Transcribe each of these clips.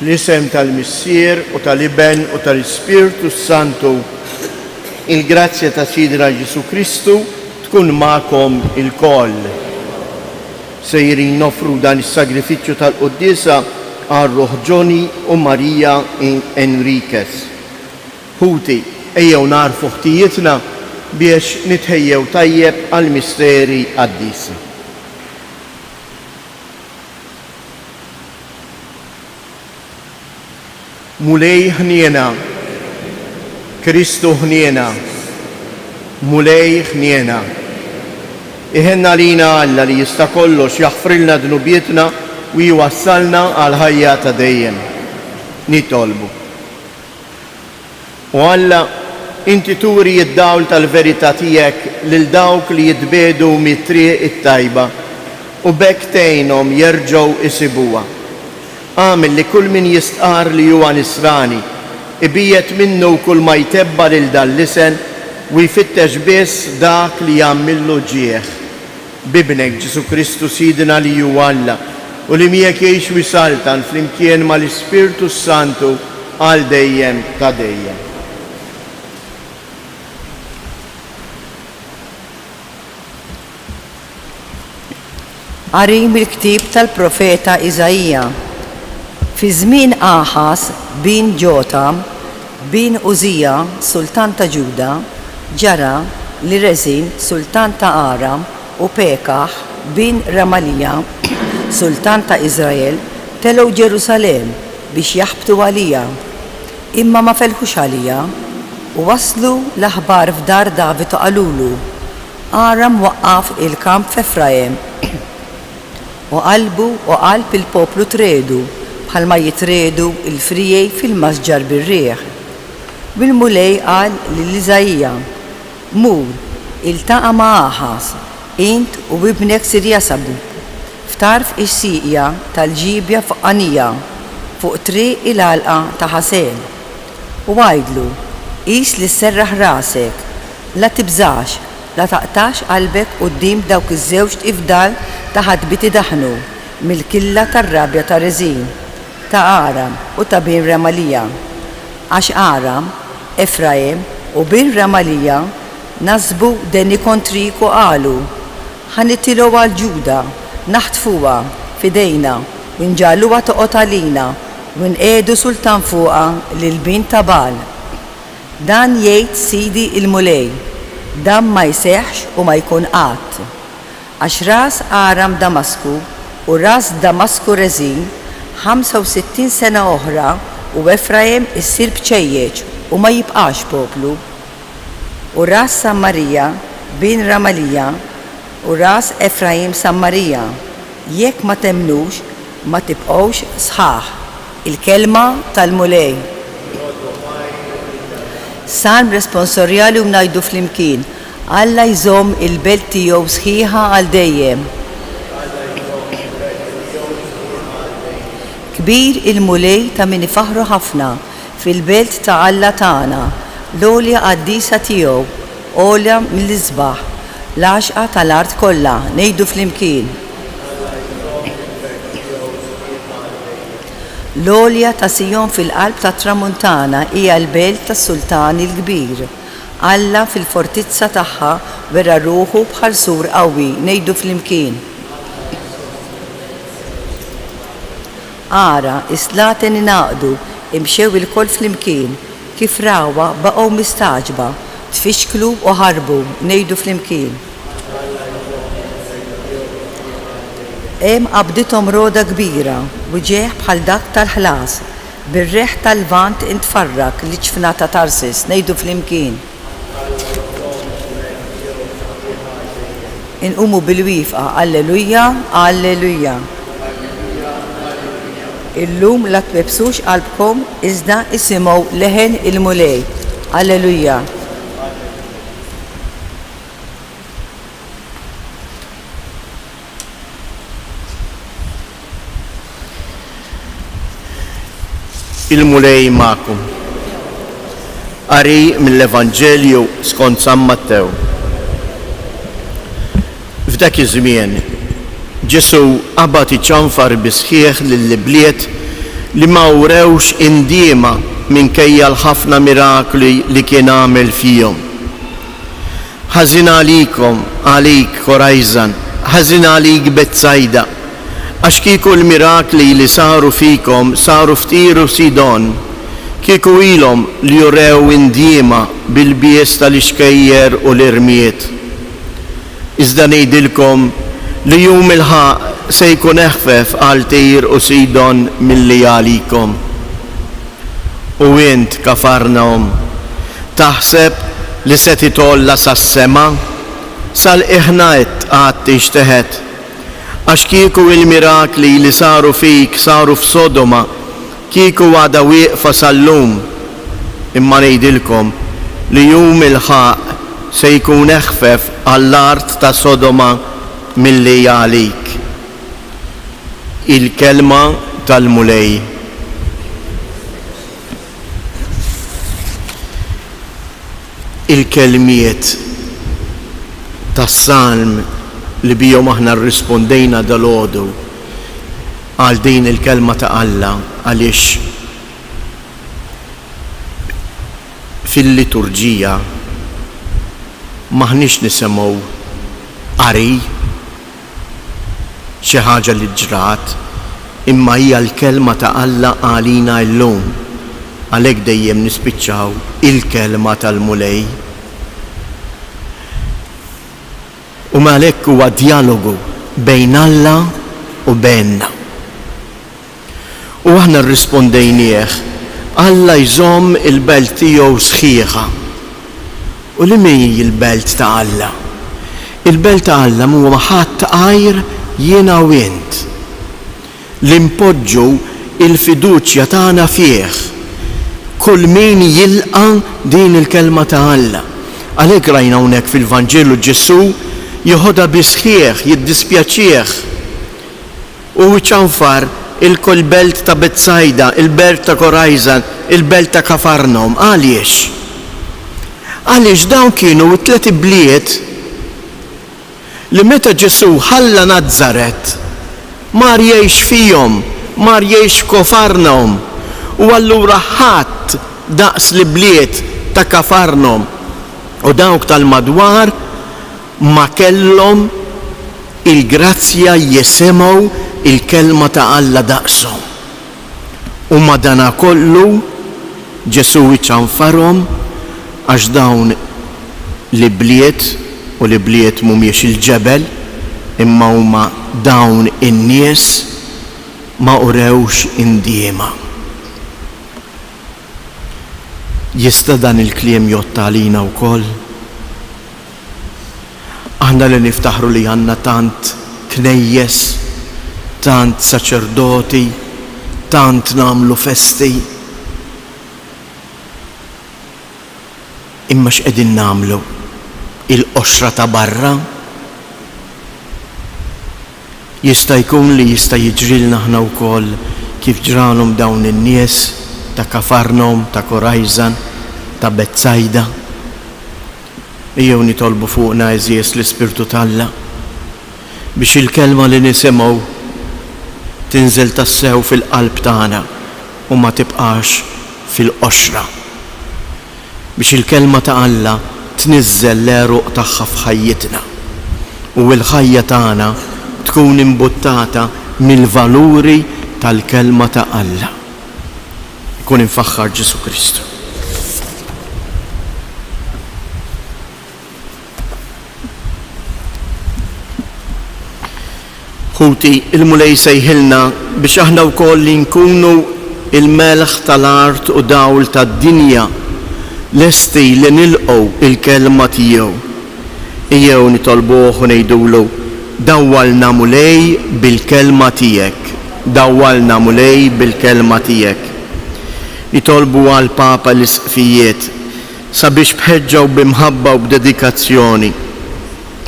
Fl-isem tal-Missier u tal-Iben u tal-Ispirtu Santu, il-grazzja ta' Sidna Ġesu Kristu tkun ma'kom il-koll. Sejrin nofru dan is-sagrifiċċju tal-Qudiesa għal-Ruħ Ġoni u Marija Enriquez. Ħuti, ejjew narfu ħtijietna biex nitħejjew tajjeb għal-misteri qaddisi. Mulej ħniena, Kristu ħniena, mulej ħniena. Iħenna lina Alla li jista' kollox jaħfrilna dnubietna u jwassalna għal ħajja ta' dejjem. Nitolbu. U Alla, inti turi id-dawl tal-verità tiegħek lil dawk li jitbedu mit-triq it-tajba u bekk tgħinhom jerġgħu isibuha. Għamil li kull min jistqar li huwa nisrani, ibiet minnu kull ma jtebba lil dal-lisen u jfittex biss dak li jagħmillu ġieħ. Bibnek Ġesu Kristu Sidna li huwa Alla u li miegħek jgħix wisaltan flimkien mal-Ispirtu Santu għal dejjem ta' dejjem. Qari mill-ktieb tal-profeta Iżajija. Fi żmien Aħas bin Ġotam bin Użija sultan ta' Ġuda ġara li Rezin sultan ta' Aram u Pekah bin Ramalija sultan ta' Iżrael telgħu Ġerusalemm biex jaħbtu għalija. Imma ma felħux għalija u waslu l-aħbar f'dar David u qalulu. Aram waqqaf il-kamp f'Efraim u qalb il-poplu tredu bħalma jitredu il-frijej fil-masġar bir-rieħ. Bil-mulej qal lil-Iżajija, mur, iltaqa' ma' Aħas, int u bibnek Sirjasabu, f'tarf ix-sieqja tal-ġibja fuqqanija, fuq triq il-għalqa ta' Ħasel. U għajdlu, qis li sserraħ rasek, la tibżax, la taqtax qalbek quddiem dawk iż-żewġ ifdal ta' ħadbiti daħnu mill-killa tar-rabja ta' Rezin, ta' Aram u ta' bin Ramalija. Għax Aram, Efraim u bin Ramalija nasbu deni kontriku qalu, ħanittilu għal Ġuda, naħtfuha fidejna u nġalluha toqgħod għalina u nqedu sultan fuqha lil bin ta' Bal. Dan jgħid Sidi il-Mulej, dan ma jseħħx u ma jkun qatt. Għax ras Aram Damasku u ras Damasku Rezin 65 sena oħra u Efraim issir bċejjeġ u ma jibqax poplu. U ras Sammarija bin Ramalija u ras Efraim Sammarija. Jekk ma temnux ma tibqgħux sħaħ. Il-kelma tal-Mulej. Salm responsorjali u ngħidu flimkien, Alla jżomm il-belt tiegħu sħiħa għal dejjem. Kbir il-mulej ta' min ifaħru ħafna fil-belt ta' Alla tagħna, l-għolja qaddisa tiegħu, għolja mill-isbaħ, l-għaxqa tal-art kollha, ngħidu flimkien. L-għolja ta' Sijon fil-qalb tat Tramuntana hija l-belt tas-Sultan il-Kbir. Alla fil-fortizza tagħha vera ruħu bħal sur qawwi, ngħidu flimkien. Ara, islaten inaqdu, imxew il-kol flimkien, kif rawa baqgħu mistaġba, tfixklu u ħarbu, ngħidu flimkien. Hemm qabdithom roda kbira u ġeħ bħal dak tal-ħlas, bir-reħ tal-Lvant intfarrak li ċfna ta' Tarsis, ngħidu flimkien. Inqumu bil-wifqa, Alleluja, Alleluja. Illum la twebsux qalbkom iżda isimgħu leħen il-mulej. Alleluja. Il-mulej ma'kum. Qari mill-Evanġelju skont San Mattew. F'dak iż-żmien Ġesu qabad iċċanfar bi sħiħ lill-bliet li ma wrewx indiema minkejja l-ħafna mirakli li kien għamel fihom. Ħażin għalik Horizon, ħażin għalik Bethsaida, għax kieku l-mirakli li saru fikom saru f'Tiru Sidon, kieku ilhom li jurew indiema bil-bies tal-ixkejjer u l-irmiet. Iżda ngħidilkom li jum il-ħaq se jkun eħfef għal Tir u Sidon milli għalikom. U int Kafarnaum, taħseb li se titolla sas-sema sal-iħnajt għad tixteħed, għax kieku il-mirakli li saru fik saru f'Sodoma, kieku għada wieqfa sal-lum. Imma ngħidilkom li jum il-ħaq se jkun eħfef għall-art ta' Sodoma milli għalik. Il-kelma tal-mulej. Il-kelmiet tas-salm li bijom aħna rrispondejna dal-għodu għal din il-kelma ta' Alla għaliex fil-liturġija maħniex nisemgħu qari xi ħaġa li ġrat, imma hija l-kelma ta' Alla għalina llum. Għalhekk dejjem nispiċċaw il-kelma tal-mulej. U għalhekk huwa dialogu bejn Alla u benna. U aħna rrispondejnieh, Alla jżomm il-belt tiegħu sħiħa. U li min il-belt ta' Alla? Il-belt ta' Alla huwa ħadd għajr jiena u int. Li npoġġu il-fiduċja tagħna fih. Kull min jilqa din il-kelma ta' Alla. Għalhekk rajna hawnhekk fil-Vanġelu Ġesu joħodha bisħieħ, jiddispjaċih. U ċanfar il-kol belt ta' Bethsaida, il-belt ta' Horizon, il-belt ta' Kafarnaum. Għaliex? Għaliex dawn kienu t-tlet bliet li meta Ġesu ħalla Nażaret mar jgħix fihom, mar jgħix Kafarnaum. U allura ħadd daqs li bliet ta' Kafarnaum u dawk tal-madwar ma kellhom il-grazzja jisimgħu il-kelma ta' Alla daqshom. U madana kollu Ġesu iċċanfarhom għax dawn li bliet u li bliet mhumiex il-ġebel imma huma dawn in-nies ma urewx indiema. Jista' dan il-kliem jotta għalina wkoll. Aħna li niftaħru li għandna tant knejjes, tant saċerdoti, tant nagħmlu festi. Imma x'qegħdin nagħmlu? Il-qoxra ta' barra? Jista' jkun li jista' jiġrilna aħna wkoll kif ġralhom dawn in-nies ta' Kafarnaum, ta' Horizon, ta' Bethsaida. Ejjew nitolbu fuqna eżies l-Ispirtu tal-Alla biex il-kelma li nisimgħu tinżel tassew fil-qalb tagħna u ma tibqax fil-qoxra. Biex il-kelma ta' Alla tniżżel l-eruq tagħha f'ħajjitna u l-ħajja tagħna tkun imbuttata mill-valuri tal-kelma ta' Alla. Kun infaħħar Ġesu Kristu. Ħuti il-mulej sejħilna biex aħna wkoll li nkunu il-melħ tal-art u dawl tad-dinja lesti li nilqgħu il-kelma tiegħu. Ejjew nitolbuh u ngħidulu dawwalna mulej bil-kelma tiegħek. Dawwalna mulej bil-kelma tiegħek. Nitolbu għal Papa l-Isqfijiet sabiex bħeġġa u bimħabba u b'dedikazzjoni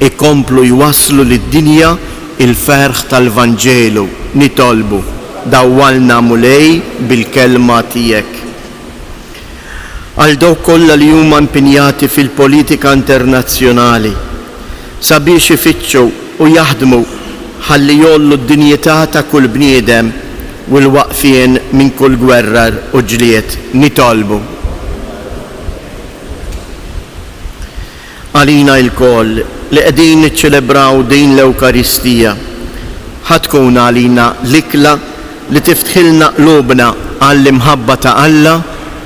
ikomplu jwasslu lid-dinja il-ferħ tal-Vanġelu. Nitolbu dawwalna mulej bil-kelma tiegħek. Għal dawk kollha li huma impinjati fil-politika internazzjonali sabiex ifittxu u jaħdmu ħalli jollu d-dinjità ta' kull bniedem u l-waqfien minn kull gwerra u ġlied nitolbu. Għalina l-koll li qegħdin niċċelebraw din l-Ewkaristija ħatkun għalina l-ikla li tiftħilna qlubna għall-imħabba ta' Alla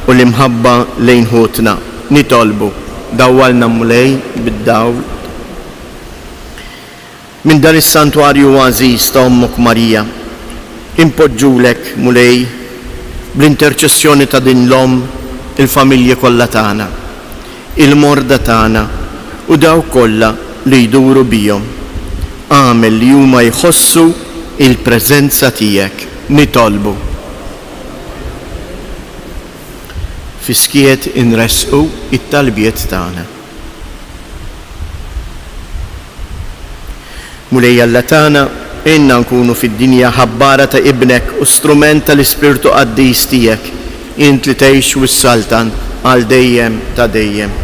u l-imħabba lejn ħutna. Nitolbu dawwalna mulej bid-dawl. Minn dan is-santwarju għażiż ta' Ommok Marija, impoġġulek mulej bl-interċessjoni ta' din l-om il-familji kollha tagħna, il-morda tagħna u daw kollha li jduru bihom. Għamel li huma jħossu il-preżenza tiegħek. Nitolbu. Fiskiet inresqu it-talbiet tagħna. Mulej Alla tagħna, inna nkunu fid-dinja ħabbara ta' ibnek u strument tal-Ispirtu Qaddis tiegħek, int li tgħix wis-saltan għal dejjem ta' dejjem.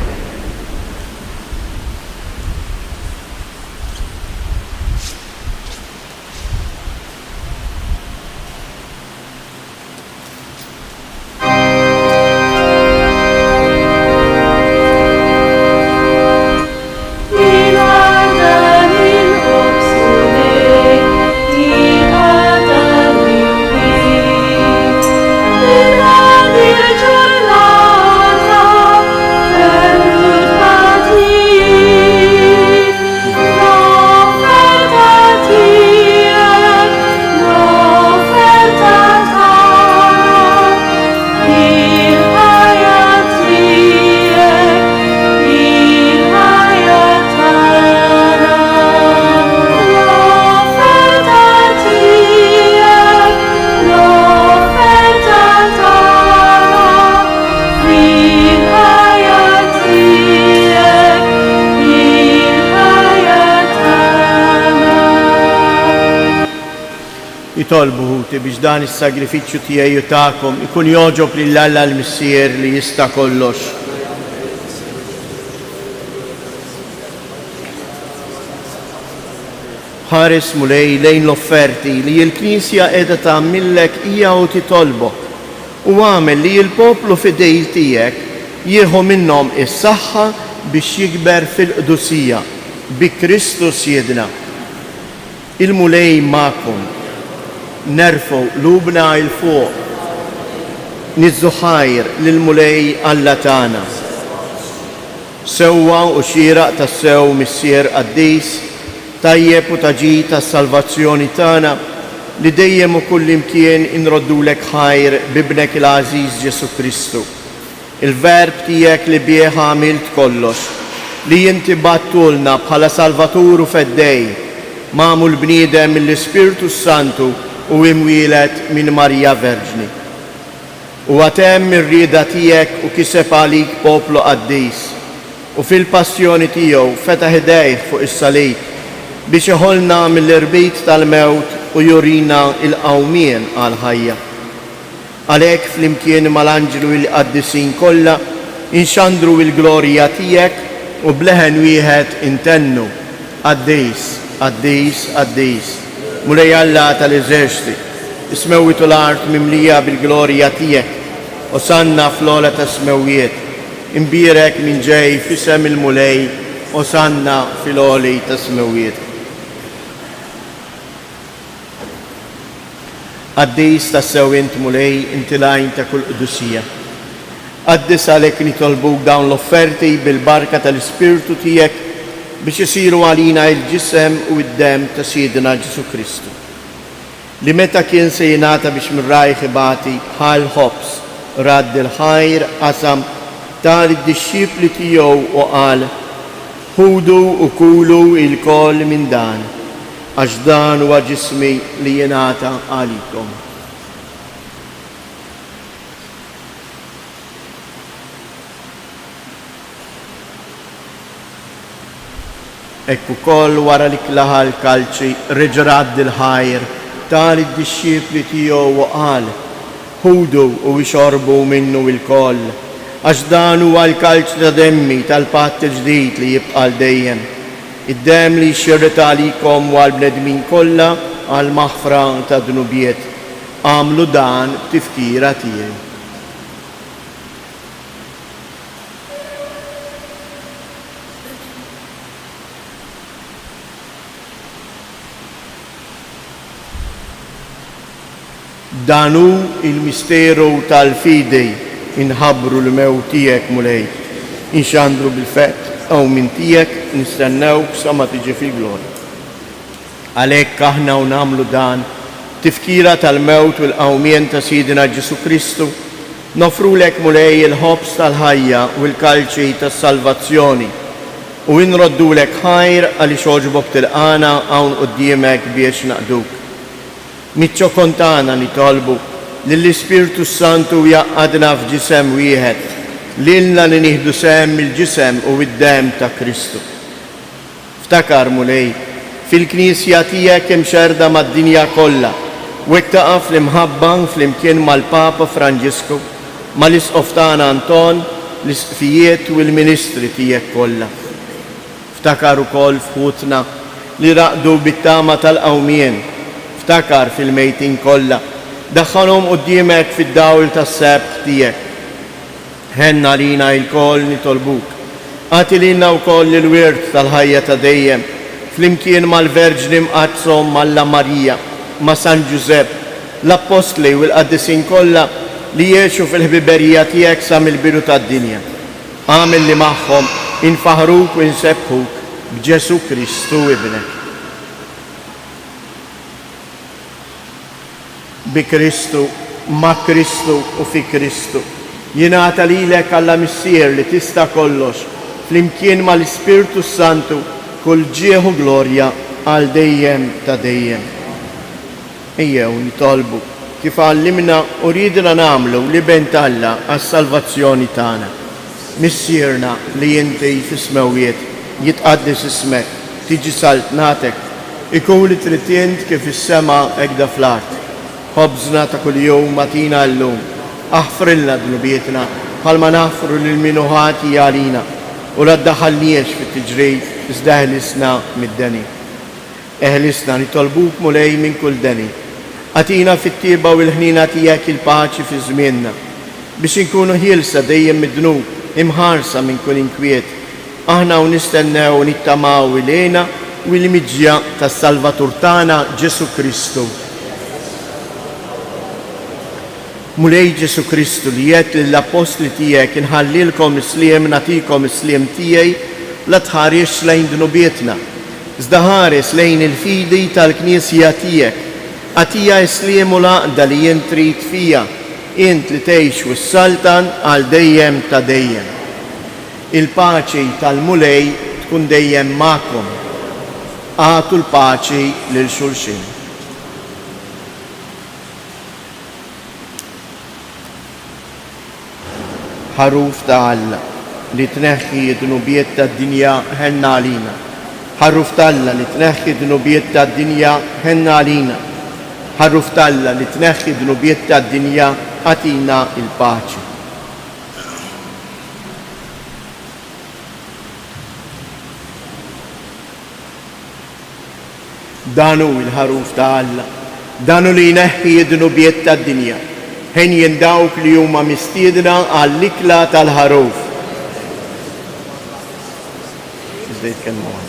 Nitolbu ħuti biex dan is-sagrifiċċju tiegħi u tagħkom ikun joġob lil Alla l-Missier li jista' kollox. Ħares mulej lejn l-offerti li l-Knisja qiegħda tagħmillek hija u titolbok u għamel li l-poplu fidej tiegħek jieħu minnhom is-saħħa biex jikber fil-qdusija bi Kristus Jedna. Il-mulej magħkom. Nerfu lubna il-fuq, nizzuħajr lil-mulej Alla tagħna. Sewwa u xieraq tas-sew Missier Qaddis, tajjeb u taġi tas-salvazzjoni tagħna li dejjem u kull imkien inroddulek ħajr bibnek il-għażiż Ġesu Kristu. Il-verb tiegħek li bih għamilt kollox, li inti battulna bħala Salvatur u feddej, magħmul bniedem mill-Ispirtu Santu u imwielet minn Marija Verġni. U għatem ir-rieda tiegħek u kiseb għalik poplu Qaddis u fil-passjoni tiegħu fetaħ idejh fuq is-salib biex iħolna mill-irbit tal-mewt u jurina il-qawmien għal-ħajja. Għalhekk flimkien mal-anġlu il-qaddisin kollha inxandru il-glorja tiegħek u bleħen wieħed intennu Qaddis, Qaddis, Qaddis. Mulej Alla tal-eżerċiti, ismewwitu l-art mimlija bil-glorja tiegħek, osanna fl-ola ta' smewwiet, imbierek minn ġej fisem il-mulej, osanna fil-oli ta' smewwiet. Qaddis ta' sewint mulej intilajn ta' kull qdusija. Qaddis għalhekk nitolbuk dawn l-offerti bil-barka tal-Ispirtu tiegħek biex isiru għalina il-ġisem u id-dem ta' Sidna Ġesu Kristu. Li meta kien se jingħata biex mir-rajħ ibati bħal ħobs radd il-ħajr qasam tal-disċipli tiegħu u qal: ħudu u kulu il-koll minn dan, għax dan huwa ġismi li jingħata għalikom. Ekku koll wara li klaħa l-kalċi reġrad il-ħajr tal-disċipli tiegħu u qal: ħudu u ixorbu minnu il-koll, għax dan huwa l-kalċ ta' demmi tal-patt il-ġdid li jibqa' dejjem. Id-dem li xirret għalikom u għal-bnedmin kollha għal-maħfra ta' dnubiet. għamlu dan b'tifkira tiegħi. Danu il-misteru tal-fidej inħabru l-mew tijek mulej, inxandru bil-fett għaw min tijek nistennewk sa ma tiġi fil-glorja. Għalek aħna u namlu dan tifkira tal-mewt u l-qawmien ta' Sidina Ġesu Kristu, nofru lek mulej il-ħobs tal-ħajja u l-kalċi tas-salvazzjoni u inroddu lek ħajr għalli xoġbok til-qana għawn qoddimek biex naqduk. Mitċo kontana nitolbu l-Ispirtu Santu jaqqadna f'ġisem wieħed, lilna li nieħdu sem il-ġisem u id-dem ta' Kristu. Ftakar mulej, fil-Knisja tiegħek imxerda mad-dinja kollha, u taqaf l-imħabba fl-imkien mal-Papa Franġisku, mal-Isqoftana Anton, l-isqfijiet u l-ministri tiegħek kollha. Ftakar ukoll f'ħutna li raqdu bit-tama tal-qawmien, ftakar fil-mejtin kollha, daħħalhom quddiemek fid-dawl tas-sebħ tiegħek. Ħenna lina l-koll nitolbuk, għati lilna wkoll il-wirt tal-ħajja ta' dejjem, flimkien mal-Verġni mqazzhom mal-La Marija, ma' San Giusepp, l-Apostli u l-Qaddisin kollha li jgħixu fil-ħbiberija tiegħek sa mill-bidu tad-dinja. Għamil li magħhom infaħruk u nsebħuk b'Ġesu Kristu ibnek. Bi Kristu, ma' Kristu u fi Kristu. Jingħata lilek Alla Missier li tista' kollox, flimkien mal-Ispirtu Santu, kull ġieħu glorja għal dejjem ta' dejjem. Ejjew nitolbu kif għallimna u ridna nagħmlu li bent Alla għas-salvazzjoni tagħna. Missierna li inti fis-smewiet jitqaddis ismek, tiġi saltnatek, ikun li tritient kif is-sema hekk fl-art. Ħobżna ta' kuljum matina llum, aħfrilna dnubietna bħalma naħfru lil minuħati għalina u la ddaħħalniex fit-tiġrid iżda eħlisna mid-deni. Eħlisna nitolbuk mulej minn kull deni. Għatina fit-tieba u l-ħnina tiegħek il-paċi fi żmienna biex inkunu ħielsa dejjem mid-dnub, imħarsa minn kull inkwiet. Aħna u nistennew nittamaw ilejna u l-miġja tas-Salvatur tagħna Ġesu Kristu. Mulej Ġesu Kristu li jgħid lill-apostli tiegħek inħallilkom isliem nagħtikom isliem tiegħi la tħares lejn dnubietna, iżda ħares lejn il-fidi tal-Knisja tiegħek. Għatija isliem u laqda li jien trid fija, int li tgħix wis-saltan għal dejjem ta' dejjem. Il-paċi tal-mulej tkun dejjem magħkom. Għatu l-paċi lil xulxin. Ħaruf ta' Alla li tneħħi d-dnubiet tad-dinja ħenna għalina. Ħaruf ta' Alla li tneħħi d-dnubiet tad-dinja ħenna għalina. Ħaruf ta' Alla li tneħħi d-dnubiet tad-dinja għatina il-paċi. Danu il-ħaruf ta' Alla, danu li jneħħi d-dnubiet tad-dinja. Ħen jendawk li huma mistiedna għall-ikla tal-ħaruf. Iżdejt kelma waħda.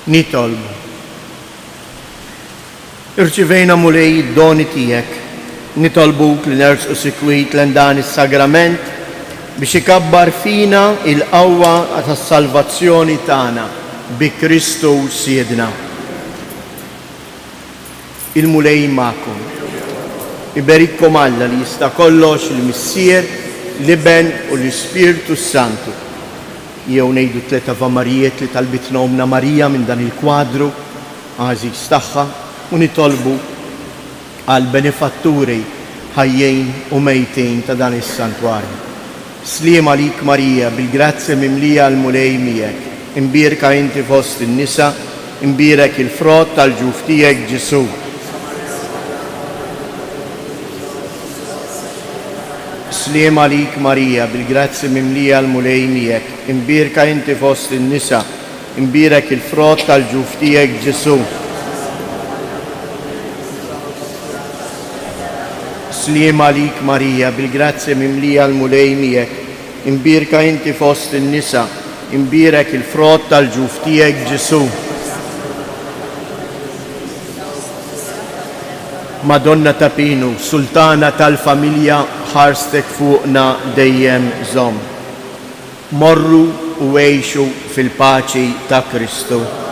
nitolbu. Irċivejna mulej id-doni tijek, nitolbuk li nersqu sikwit l dan is-sagrament biex ikabbar fina il-qawwa tas-salvazzjoni tagħna bi Kristu Siedna. Il-mulej magħkom. Iberikkom Alla li jista' kollox il-Missier, l-Iben u l-Ispirtu Santu. Jew ngħidu tliet Ava Marijiet li talbitna Omna Marija minn dan il-kwadru għażiż tagħha u nitolbu għal benefatturi ħajjejn u mejtejn ta' dan is-santwarju. Sliem għalik Marija, bil-grazzja mimlija l-mulej miegħek, imbierka inti fost in-nisa, imbierek il-frott tal-ġuf tiegħek Ġesu. Sliem għalik Marija, bil-grazzja mimlija l-mulej miegħek, imbierka inti fost in-nisa, imbierek il-frott tal-ġuf tiegħek Ġesu. Sliem għalik Marija, bil-grazzja mimlija l-mulej miegħek, imbierka inti fost in-nisa, imbierek il-frott tal-ġuf tiegħek Ġesu. Madonna ta' Pinu, Sultana tal-familja, ħarstek fuqna dejjem żomm. Morru u għejxu fil-paċi ta' Kristu.